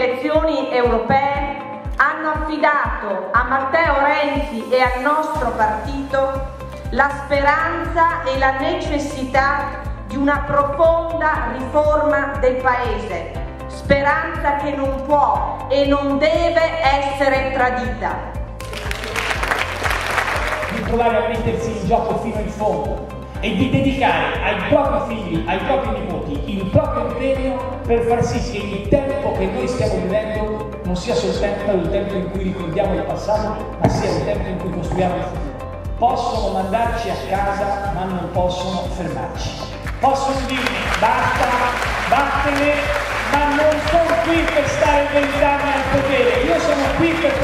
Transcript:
elezioni europee hanno affidato a Matteo Renzi e al nostro partito la speranza e la necessità di una profonda riforma del Paese, speranza che non può e non deve essere tradita. Di provare a mettersi in gioco fino in fondo e di dedicare ai propri figli, ai propri nipoti, il proprio impegno per far sì che il tempo che noi stiamo vivendo non sia soltanto il tempo in cui ricordiamo il passato, ma sia il tempo in cui costruiamo il futuro. Possono mandarci a casa, ma non possono fermarci. Possono dirmi basta, vattene, ma non sono qui per stare 20 anni al potere. Io sono qui per